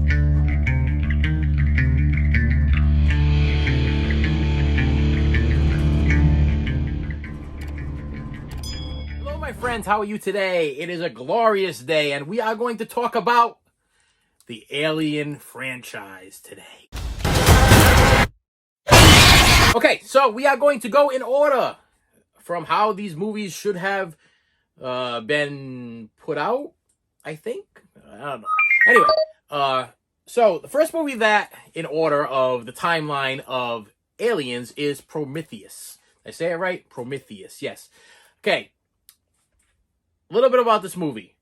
Hello, my friends. How are you today? It is a glorious day, and we are going to talk about the Alien franchise today. Okay, so we are going to go in order from how these movies should have been put out, I think. I don't know. Anyway, so the first movie that, in order of the timeline of Aliens, is Prometheus. Did I say it right? Prometheus, yes. Okay, a little bit about this movie.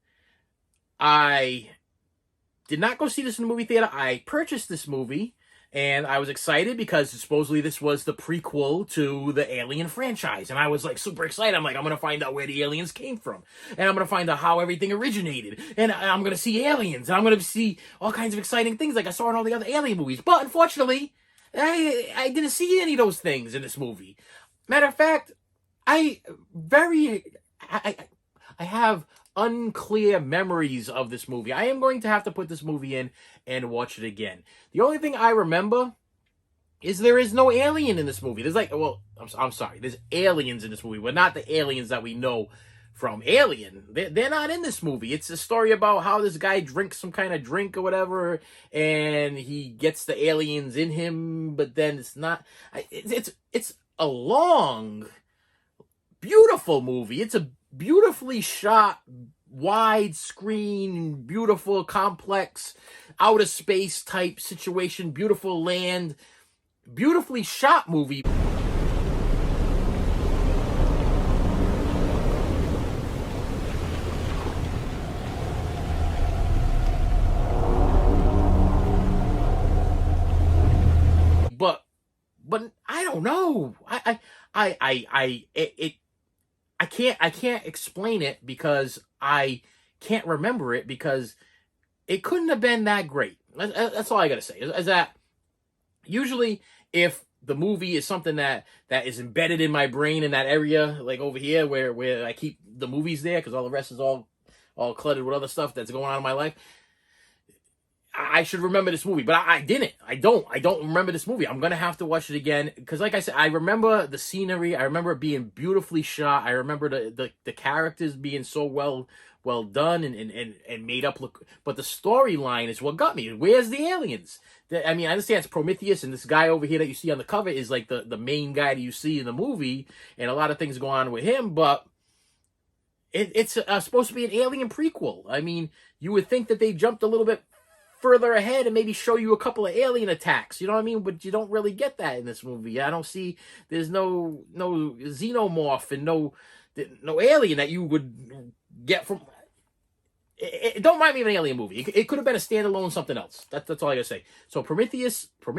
I did not go see this in the movie theater. I purchased this movie, and I was excited because supposedly this was the prequel to the Alien franchise. And I was like super excited. I'm like, I'm going to find out where the aliens came from. And I'm going to find out how everything originated. And I'm going to see aliens. And I'm going to see all kinds of exciting things like I saw in all the other Alien movies. But unfortunately, I didn't see any of those things in this movie. Matter of fact, I have unclear memories of this movie. I am going to have to put this movie in and watch it again. The only thing I remember is there is no alien in this movie. There's like, well, I'm sorry. There's aliens in this movie, but not the aliens that we know from Alien. They're not in this movie. It's a story about how this guy drinks some kind of drink or whatever, and he gets the aliens in him, but then it's not. It's a long, beautiful movie. It's a beautifully shot, widescreen, beautiful, complex, outer space type situation, beautiful land, beautifully shot movie. But I don't know. I can't explain it because I can't remember it because it couldn't have been that great. That's all I gotta say. Is that usually if the movie is something that is embedded in my brain in that area, like over here where I keep the movies there because all the rest is all cluttered with other stuff that's going on in my life, I should remember this movie, but I didn't. I don't remember this movie. I'm going to have to watch it again because, like I said, I remember the scenery. I remember it being beautifully shot. I remember the characters being so well done and made up look. But the storyline is what got me. Where's the aliens? I mean, I understand it's Prometheus, and this guy over here that you see on the cover is like the main guy that you see in the movie, and a lot of things go on with him, but it's supposed to be an Alien prequel. I mean, you would think that they jumped a little bit further ahead and maybe show you a couple of alien attacks, you know what I mean? But you don't really get that in this movie. I don't see, there's no xenomorph and no alien that you would get from. It don't remind me of an Alien movie. It could have been a standalone something else. That's all I gotta say. So Prometheus, I'm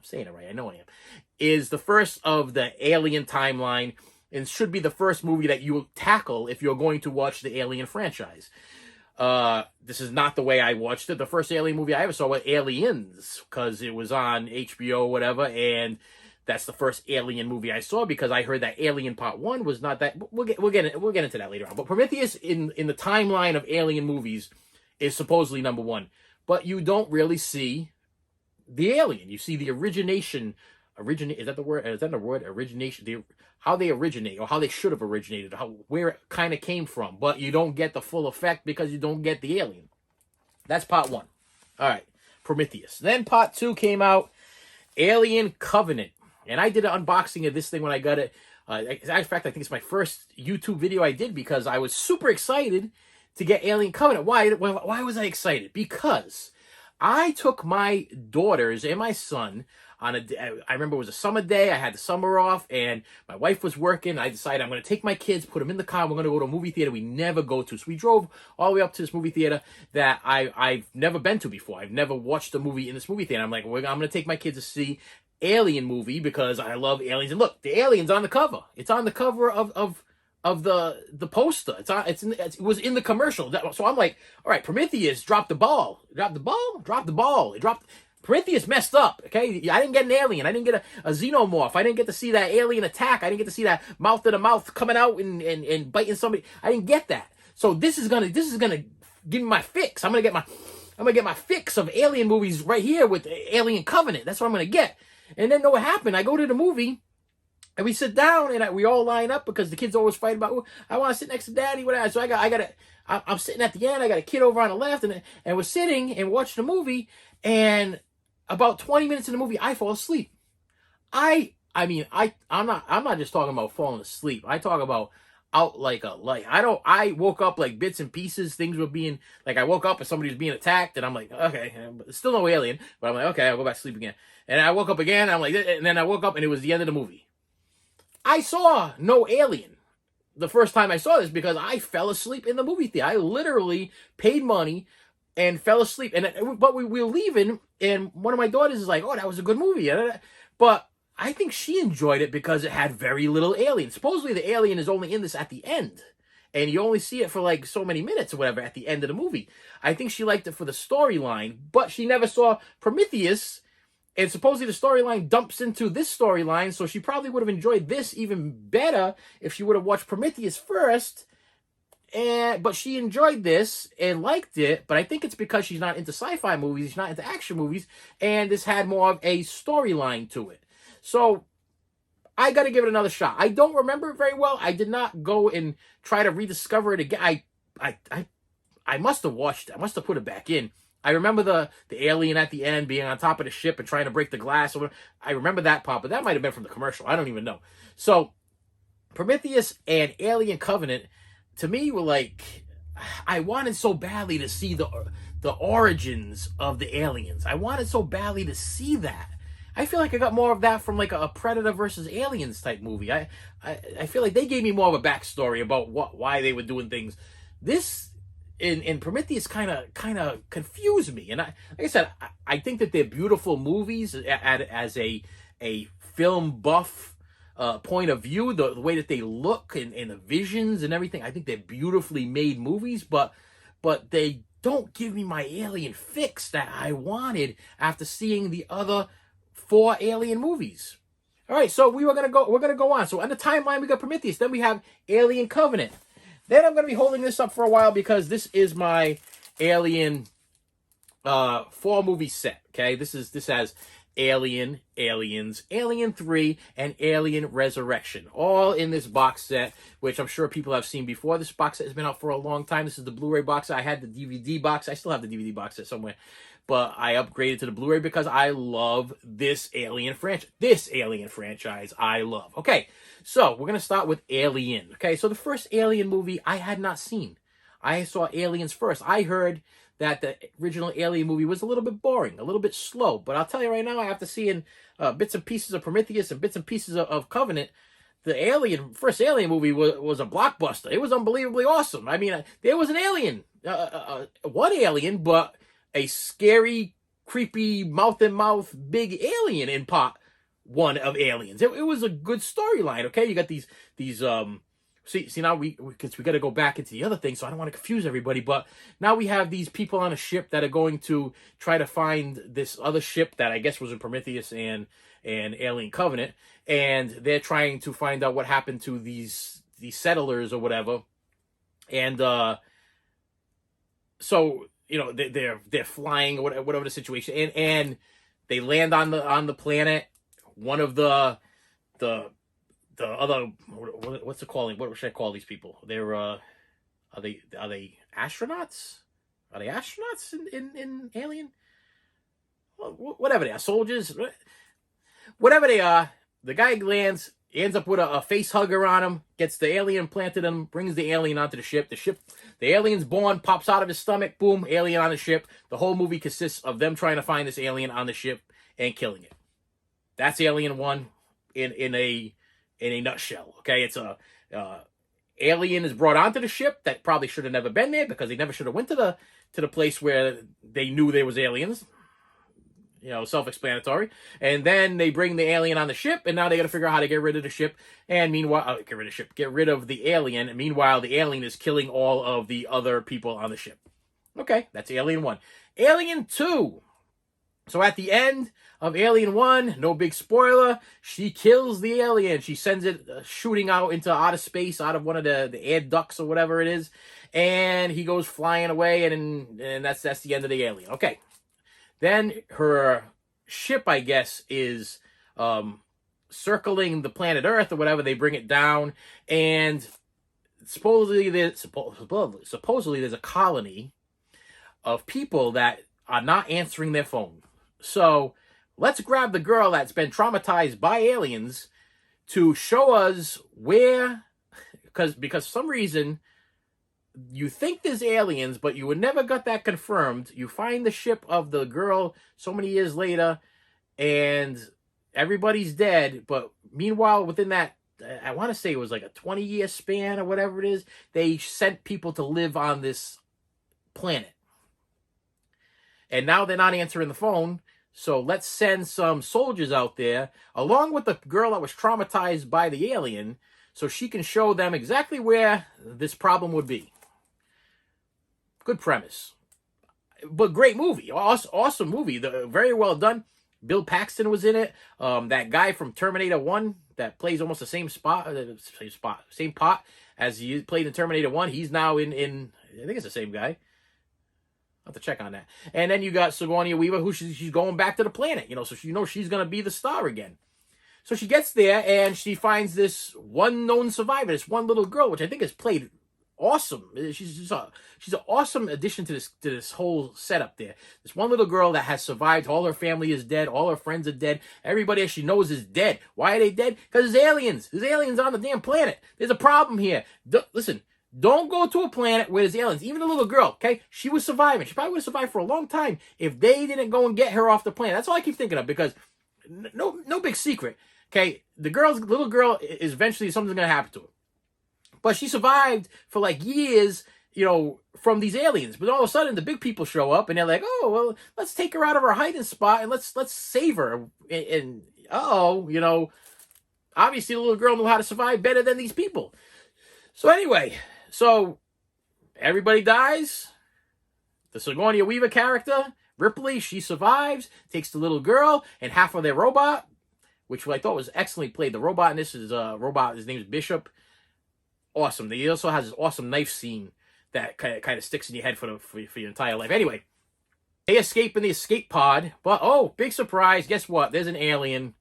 saying it right, I know I am, is the first of the Alien timeline and should be the first movie that you will tackle if you're going to watch the Alien franchise. This is not the way I watched it. The first Alien movie I ever saw was Aliens, because it was on HBO or whatever, and that's the first Alien movie I saw because I heard that Alien Part 1 was not that. We'll get into that later on. But Prometheus in the timeline of Alien movies is supposedly number one, but you don't really see the alien. You see the origination. Is that the word? Is that the word? Origination. How they originate, or how they should have originated, where it kind of came from, but you don't get the full effect because you don't get the alien. That's part one. All right, Prometheus. Then part two came out, Alien Covenant, and I did an unboxing of this thing when I got it. As a matter of fact, I think it's my first YouTube video I did because I was super excited to get Alien Covenant. Why was I excited? Because I took my daughters and my son on a day. I remember it was a summer day. I had the summer off, and my wife was working. I decided I'm going to take my kids, put them in the car. We're going to go to a movie theater we never go to. So we drove all the way up to this movie theater that I've never been to before. I've never watched a movie in this movie theater. I'm like, I'm going to take my kids to see Alien movie because I love aliens. And look, the alien's on the cover. It's on the cover of the poster. It was in the commercial. So I'm like, all right, Prometheus dropped the ball. Dropped the ball. Prometheus messed up, okay? I didn't get an alien. I didn't get a xenomorph. I didn't get to see that alien attack. I didn't get to see that mouth-to-the-mouth coming out and biting somebody. I didn't get that. So this is gonna give me my fix. I'm gonna I'm going to get my fix of alien movies right here with Alien Covenant. That's what I'm going to get. And then know what happened? I go to the movie, and we sit down, and we all line up because the kids always fight about, oh, I want to sit next to Daddy. Whatever. So I'm sitting at the end. I got a kid over on the left, and we're sitting and watching the movie. And about 20 minutes in the movie, I fall asleep. I'm not just talking about falling asleep. I talk about out like a light. I woke up like bits and pieces. Things were being, like, I woke up and somebody was being attacked, and I'm like, okay, still no alien, but I'm like, okay, I'll go back to sleep again. And I woke up again, I'm like, and then I woke up and it was the end of the movie. I saw no alien the first time I saw this because I fell asleep in the movie theater. I literally paid money and fell asleep. But we were leaving, and one of my daughters is like, oh, that was a good movie. But I think she enjoyed it because it had very little alien. Supposedly the alien is only in this at the end, and you only see it for like so many minutes or whatever at the end of the movie. I think she liked it for the storyline, but she never saw Prometheus, and supposedly the storyline dumps into this storyline, so she probably would have enjoyed this even better if she would have watched Prometheus first. But she enjoyed this and liked it, but I think it's because she's not into sci-fi movies, she's not into action movies, and this had more of a storyline to it. So I got to give it another shot. I don't remember it very well. I did not go and try to rediscover it again. I must have watched it. I must have put it back in. I remember the alien at the end being on top of the ship and trying to break the glass. I remember that part, but that might have been from the commercial. I don't even know. So Prometheus and Alien Covenant, to me, were like, I wanted so badly to see the origins of the aliens. I wanted so badly to see that. I feel like I got more of that from like a Predator versus Aliens type movie. I feel like they gave me more of a backstory about why they were doing things. This in Prometheus kind of confused me. And like I said, I think that they're beautiful movies as a film buff point of view. The way that they look and the visions and everything, I think they're beautifully made movies. But they don't give me my alien fix that I wanted after seeing the other 4 alien movies. All right, so we're gonna go on. So on the timeline, we got Prometheus. Then we have Alien Covenant. Then I'm gonna be holding this up for a while because this is my Alien 4 movie set. Okay, this has Alien, Aliens, Alien 3, and Alien Resurrection, all in this box set, which I'm sure people have seen before. This box set has been out for a long time. This is the Blu-ray box set. I had the DVD box. I still have the DVD box set somewhere, but I upgraded to the Blu-ray because I love this Alien franchise. This Alien franchise I love. Okay, so we're going to start with Alien. Okay, so the first Alien movie I had not seen. I saw Aliens first. I heard that the original Alien movie was a little bit boring, a little bit slow. But I'll tell you right now, after seeing bits and pieces of Prometheus and bits and pieces of Covenant, the first Alien movie was a blockbuster. It was unbelievably awesome. I mean, there was an alien, one alien, but a scary, creepy, mouth-in-mouth big alien in part 1 of Aliens. It was a good storyline, okay? You got these See now because we got to go back into the other thing, so I don't want to confuse everybody. But now we have these people on a ship that are going to try to find this other ship that I guess was in Prometheus and Alien Covenant, and they're trying to find out what happened to these settlers or whatever. And so they're flying or whatever the situation, and they land on the planet. One of the other, what's it calling? What should I call these people? They're are they astronauts? Are they astronauts in Alien? Well, whatever they are, soldiers, whatever they are. The guy lands, ends up with a face hugger on him, gets the alien planted in him, brings the alien onto the ship. The alien's born, pops out of his stomach, boom, alien on the ship. The whole movie consists of them trying to find this alien on the ship and killing it. That's Alien 1 in a nutshell. Okay, it's alien is brought onto the ship that probably should have never been there because they never should have went to the place where they knew there was aliens. Self-explanatory. And then they bring the alien on the ship, and now they got to figure out how to get rid of the ship. And meanwhile, get rid of the alien. And meanwhile, the alien is killing all of the other people on the ship. Okay, that's Alien 1. Alien 2. So at the end of Alien 1, no big spoiler, she kills the alien. She sends it shooting out into outer space, out of one of the air ducts or whatever it is. and he goes flying away, and that's the end of the Alien. Okay. Then her ship, I guess, is circling the planet Earth or whatever. They bring it down, and supposedly there's a colony of people that are not answering their phone. So let's grab the girl that's been traumatized by aliens to show us where, because for some reason you think there's aliens, but you would never got that confirmed. You find the ship of the girl so many years later, and everybody's dead. But meanwhile, within that, I want to say it was like a 20-year span or whatever it is, they sent people to live on this planet. And now they're not answering the phone. So let's send some soldiers out there, along with the girl that was traumatized by the alien, so she can show them exactly where this problem would be. Good premise. But great movie. Awesome movie. Very well done. Bill Paxton was in it. That guy from Terminator 1 that plays almost the same pot as he played in Terminator 1. He's now in I think it's the same guy. I'll have to check on that. And then you got Sigourney Weaver, who she's going back to the planet, so she's going to be the star again. So she gets there, and she finds this one known survivor, this one little girl, which I think is played awesome. She's an awesome addition to this whole setup there. This one little girl that has survived. All her family is dead. All her friends are dead. Everybody she knows is dead. Why are they dead? Because there's aliens. There's aliens on the damn planet. There's a problem here. Listen, don't go to a planet where there's aliens. Even the little girl, okay? She was surviving. She probably would have survived for a long time if they didn't go and get her off the planet. That's all I keep thinking of, because no big secret, okay? The little girl is eventually something's going to happen to her. But she survived for like years, from these aliens. But all of a sudden, the big people show up, and they're like, "Oh, well, let's take her out of her hiding spot and let's save her." And obviously the little girl knew how to survive better than these people. So anyway, everybody dies. The Sigourney Weaver character, Ripley, she survives, takes the little girl and half of their robot, which I thought was excellently played. The robot in this is robot. His name is Bishop. Awesome. He also has this awesome knife scene that kind of sticks in your head for your entire life. Anyway, they escape in the escape pod, but big surprise! Guess what? There's an alien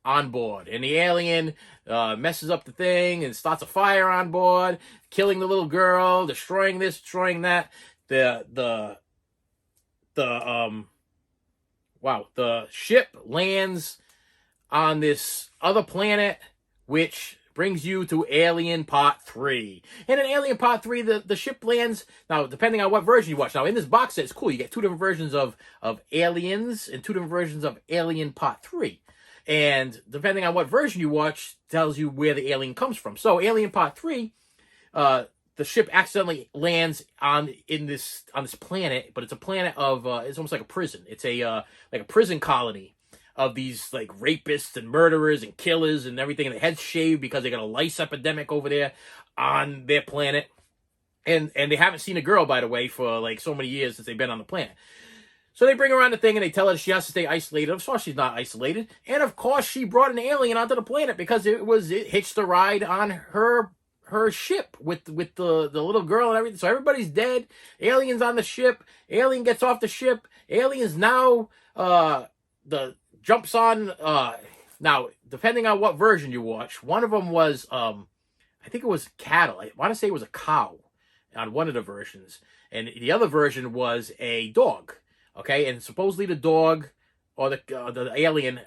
on board, and the alien messes up the thing and starts a fire on board, killing the little girl, destroying this, destroying that. The ship lands on this other planet, which brings you to Alien Part 3. And in Alien Part 3, the ship lands, now, depending on what version you watch. Now, in this box set, it's cool. You get two different versions of Aliens and two different versions of Alien Part 3. And depending on what version you watch, tells you where the alien comes from. So, Alien Part 3, the ship accidentally lands on this planet, but it's a planet of, it's almost like a prison. It's a prison colony of these like rapists and murderers and killers and everything, and their heads shaved because they got a lice epidemic over there on their planet. And they haven't seen a girl, by the way, for like so many years since they've been on the planet. So they bring her on the thing and they tell her she has to stay isolated. Of course she's not isolated. And of course she brought an alien onto the planet because it hitched a ride on her ship with the little girl and everything. So everybody's dead. Alien's on the ship. Alien gets off the ship. Alien's now jumps on, now, depending on what version you watch, one of them was, I think it was cattle. I want to say it was a cow on one of the versions. And the other version was a dog, okay? And supposedly the dog or the alien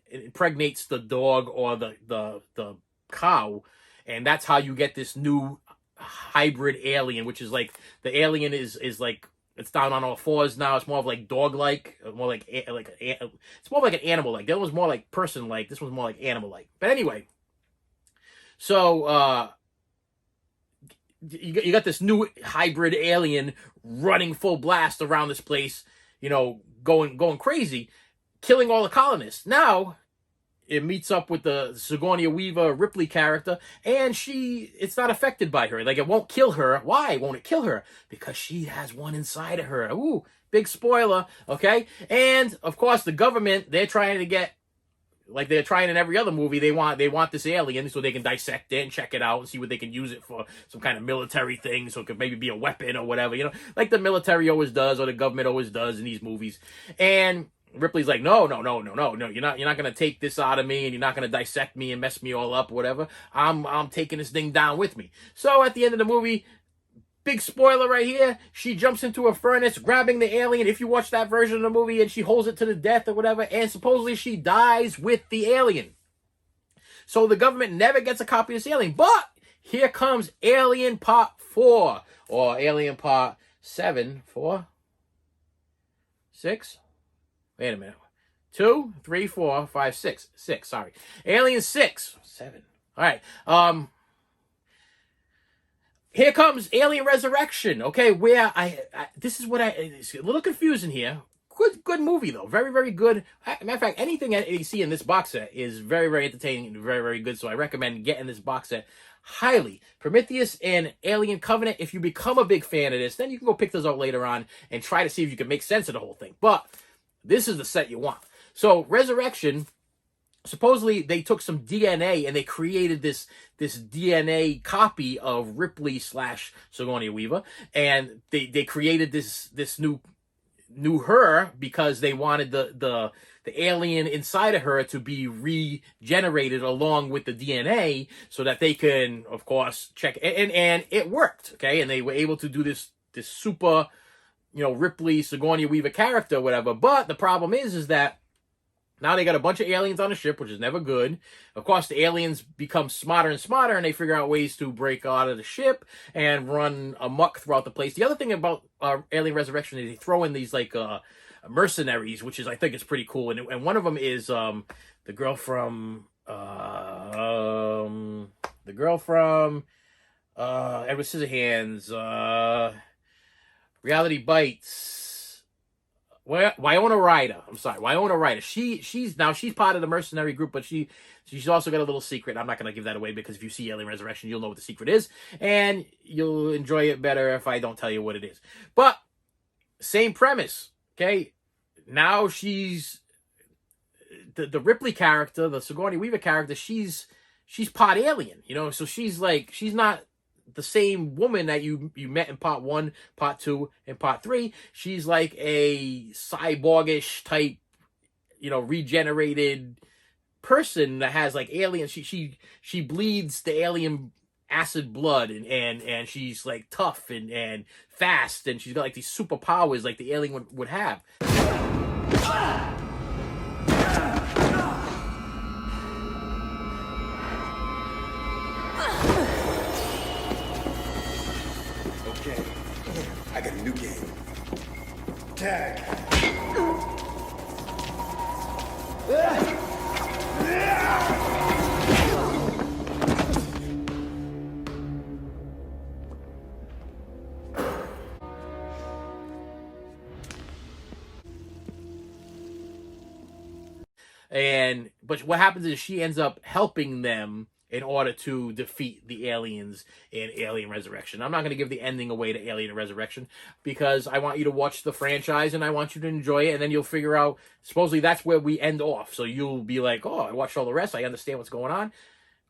impregnates the dog or the cow, and that's how you get this new hybrid alien, which is like, the alien is like, it's down on all fours now. It's more of like dog-like, it's more like an animal-like. The other one's more like person-like. This one's more like animal-like. But anyway, so you got this new hybrid alien running full blast around this place, going crazy, killing all the colonists. Now it meets up with the Sigourney Weaver Ripley character, and it's not affected by her. Like, it won't kill her. Why won't it kill her? Because she has one inside of her. Ooh, big spoiler, okay? And, of course, the government, they're trying to get like they're trying in every other movie. They want this alien so they can dissect it and check it out and see what they can use it for, some kind of military thing, so it could maybe be a weapon or whatever, like the military always does or the government always does in these movies. And Ripley's like, no, you're not gonna take this out of me, and you're not gonna dissect me and mess me all up or whatever. I'm taking this thing down with me. So at the end of the movie, big spoiler right here, she jumps into a furnace, grabbing the alien, if you watch that version of the movie, and she holds it to the death or whatever, and supposedly she dies with the alien. So the government never gets a copy of this alien. But here comes Alien Part 4, or Alien Part 7, 4, 6. Wait a minute. 2, 3, 4, 5, 6. 6, sorry. Alien 6. 7. All right. Here comes Alien Resurrection, okay, where this is what it's a little confusing here. Good movie, though. Very, very good. Matter of fact, anything that you see in this box set is very, very entertaining and very, very good, so I recommend getting this box set highly. Prometheus and Alien Covenant, if you become a big fan of this, then you can go pick those out later on and try to see if you can make sense of the whole thing. But this is the set you want. So, Resurrection, supposedly they took some DNA and they created this DNA copy of Ripley / Sigourney Weaver, and they created this new her because they wanted the alien inside of her to be regenerated along with the DNA so that they can, of course, check, and it worked, okay, and they were able to do this super, Ripley Sigourney Weaver character, whatever. But the problem is that now they got a bunch of aliens on the ship, which is never good. Of course, the aliens become smarter and smarter, and they figure out ways to break out of the ship and run amok throughout the place. The other thing about Alien Resurrection is they throw in these mercenaries, which is, I think, is pretty cool. And one of them is the girl from Edward Scissorhands, Reality Bites. Winona Ryder. I'm sorry, Winona Ryder. She's part of the mercenary group, but she's also got a little secret. I'm not going to give that away because if you see Alien Resurrection, you'll know what the secret is, and you'll enjoy it better if I don't tell you what it is. But same premise, okay? Now she's the Ripley character, the Sigourney Weaver character. She's part alien, so she's not the same woman that you met in Part 1, Part 2, and Part 3. She's like a cyborgish type, regenerated person that has like alien. She bleeds the alien acid blood, and she's like tough and fast, and she's got like these superpowers like the alien would have. I got a new game. Tag. But what happens is she ends up helping them in order to defeat the aliens in Alien Resurrection. I'm not going to give the ending away to Alien Resurrection because I want you to watch the franchise and I want you to enjoy it, and then you'll figure out, supposedly that's where we end off. So you'll be like, oh, I watched all the rest, I understand what's going on.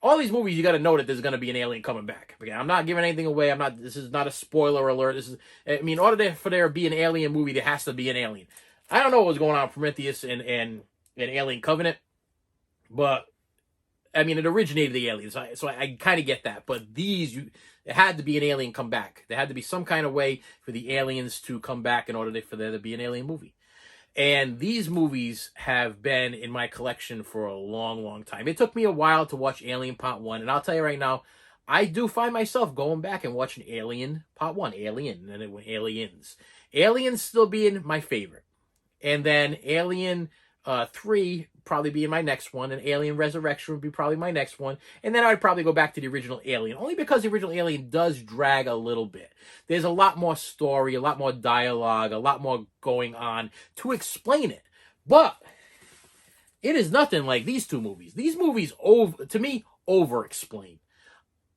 All these movies, you got to know that there's going to be an alien coming back. Okay, I'm not giving anything away. This is not a spoiler alert. In order for there to be an alien movie, there has to be an alien. I don't know what was going on with Prometheus and Alien Covenant, but it originated the aliens, so I kind of get that. But it had to be an alien come back. There had to be some kind of way for the aliens to come back in order for there to be an alien movie. And these movies have been in my collection for a long, long time. It took me a while to watch Alien Part 1, and I'll tell you right now, I do find myself going back and watching Alien Part 1, Alien, and then it went Aliens. Aliens still being my favorite. And then Alien 3 probably being my next one, and Alien Resurrection would be probably my next one, and then I'd probably go back to the original Alien, only because the original Alien does drag a little bit. There's a lot more story, a lot more dialogue, a lot more going on to explain it, but it is nothing like these two movies. These movies, to me, over-explain.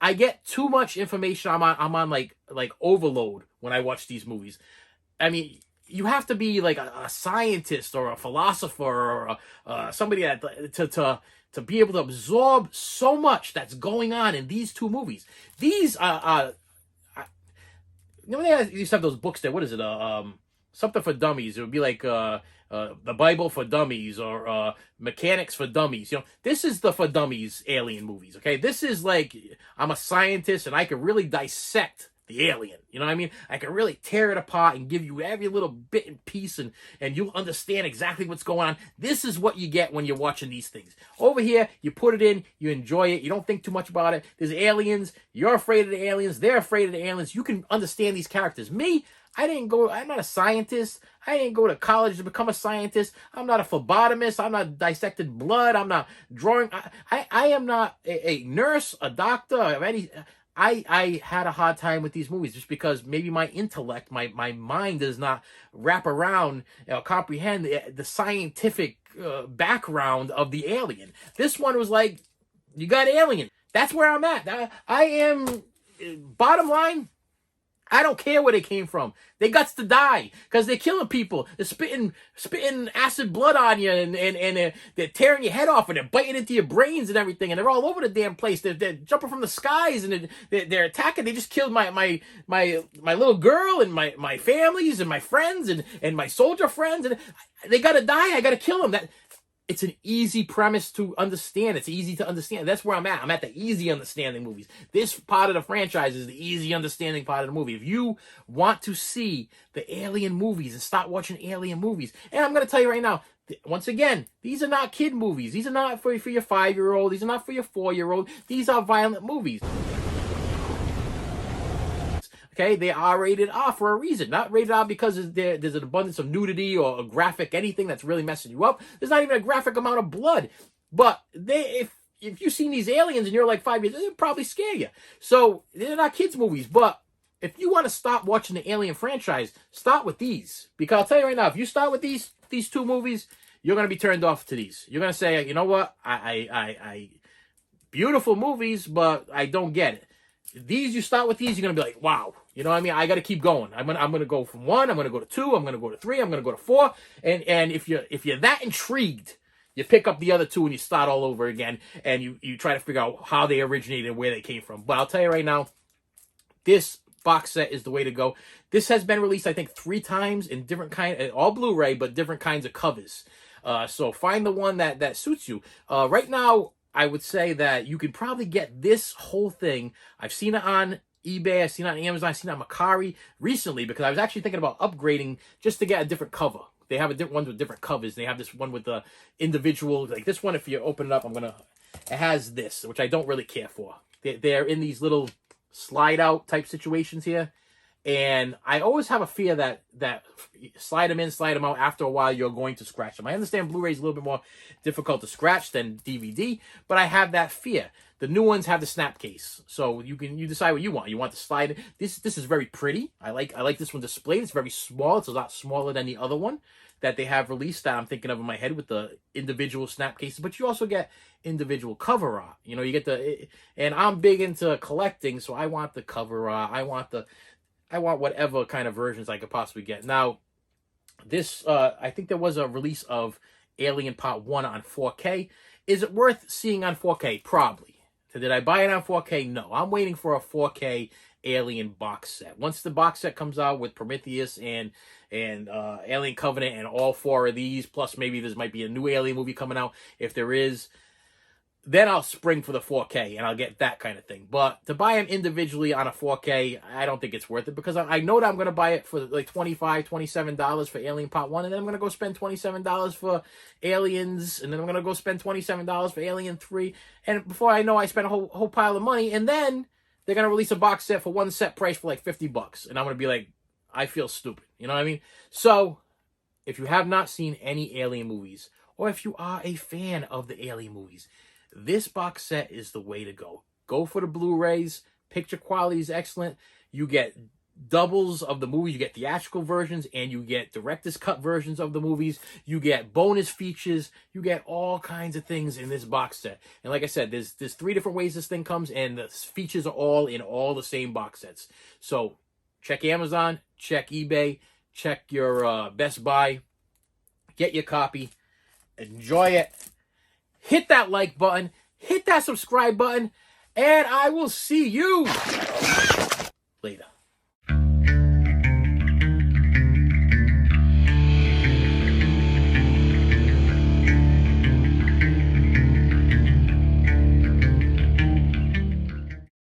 I get too much information. I'm on like overload when I watch these movies. you have to be like a scientist or a philosopher or somebody that to be able to absorb so much that's going on in these two movies. These you know, they used to have those books there. What is it? Something for dummies. It would be like the Bible for dummies or mechanics for dummies. You know, this is the for dummies alien movies. Okay, this is like I'm a scientist and I can really dissect the alien. You know what I mean? I can really tear it apart and give you every little bit and piece, and you'll understand exactly what's going on. This is what you get when you're watching these things. Over here, you put it in, you enjoy it, you don't think too much about it. There's aliens, you're afraid of the aliens, they're afraid of the aliens. You can understand these characters. Me, I'm not a scientist. I didn't go to college to become a scientist. I'm not a phlebotomist. I'm not dissecting blood. I'm not drawing. I am not a nurse, a doctor, of any. I had a hard time with these movies just because maybe my intellect, my mind does not wrap around, comprehend the scientific background of the alien. This one was like, you got alien. That's where I'm at. I am, bottom line, I don't care where they came from. They got to die because they're killing people. They're spitting acid blood on you, and they're tearing your head off, and they're biting into your brains and everything, and they're all over the damn place. They're jumping from the skies, and they're attacking. They just killed my little girl and my families and my friends and my soldier friends, and they gotta die. I gotta kill them. It's an easy premise to understand. It's easy to understand. That's where I'm at. I'm at the easy understanding movies. This part of the franchise is the easy understanding part of the movie. If you want to see the alien movies and start watching alien movies, and I'm going to tell you right now, once again, these are not kid movies. These are not for your 5-year-old. These are not for your 4-year-old. These are violent movies. Okay, they are rated R for a reason. Not rated R because there's an abundance of nudity or a graphic anything that's really messing you up. There's not even a graphic amount of blood. But if you've seen these aliens and you're like 5 years, they'll probably scare you. So they're not kids' movies. But if you want to stop watching the Alien franchise, start with these. Because I'll tell you right now, if you start with these two movies, you're going to be turned off to these. You're going to say, you know what, I beautiful movies, but I don't get it. These, you start with these, you're going to be like, wow. You know what I mean? I got to keep going. I'm gonna go from 1, I'm going to go to 2, I'm going to go to 3, I'm going to go to 4. And if you're that intrigued, you pick up the other 2 and you start all over again, and you try to figure out how they originated and where they came from. But I'll tell you right now, this box set is the way to go. This has been released, I think, 3 times in different all Blu-ray, but different kinds of covers. So find the one that suits you. Right now, I would say that you could probably get this whole thing. I've seen it on eBay, I've seen it on Amazon, I've seen it on Mercari recently because I was actually thinking about upgrading just to get a different cover. They have a different ones with different covers. They have this one with the individual, like this one, if you open it up, it has this, which I don't really care for. They're in these little slide out type situations here. And I always have a fear that slide them in, slide them out, after a while you're going to scratch them. I understand Blu-ray is a little bit more difficult to scratch than DVD, but I have that fear. The new ones have the snap case, so you decide what you want. You want to slide. This is very pretty. I like this one displayed. It's very small. It's a lot smaller than the other one that they have released that I'm thinking of in my head with the individual snap cases. But you also get individual cover art. You know, you get and I'm big into collecting, so I want the cover art. I want whatever kind of versions I could possibly get. Now, this, I think there was a release of Alien Part 1 on 4K. Is it worth seeing on 4K? Probably. So did I buy it on 4K? No. I'm waiting for a 4K Alien box set. Once the box set comes out with Prometheus and Alien Covenant and all 4 of these, plus maybe there might be a new Alien movie coming out. If there is, then I'll spring for the 4K and I'll get that kind of thing. But to buy them individually on a 4K, I don't think it's worth it because I know that I'm going to buy it for like $25, $27 for Alien Part 1, and then I'm going to go spend $27 for Aliens, and then I'm going to go spend $27 for Alien 3, and before I know, I spent a whole pile of money, and then they're going to release a box set for one set price for like $50, and I'm going to be like, I feel stupid. You know what I mean? So, if you have not seen any Alien movies, or if you are a fan of the Alien movies, this box set is the way to go. Go for the Blu-rays. Picture quality is excellent. You get doubles of the movies. You get theatrical versions and you get director's cut versions of the movies. You get bonus features. You get all kinds of things in this box set. And like I said, there's 3 different ways this thing comes, and the features are all in all the same box sets. So check Amazon, check eBay, check your Best Buy, get your copy, enjoy it. Hit that like button, hit that subscribe button, and I will see you later.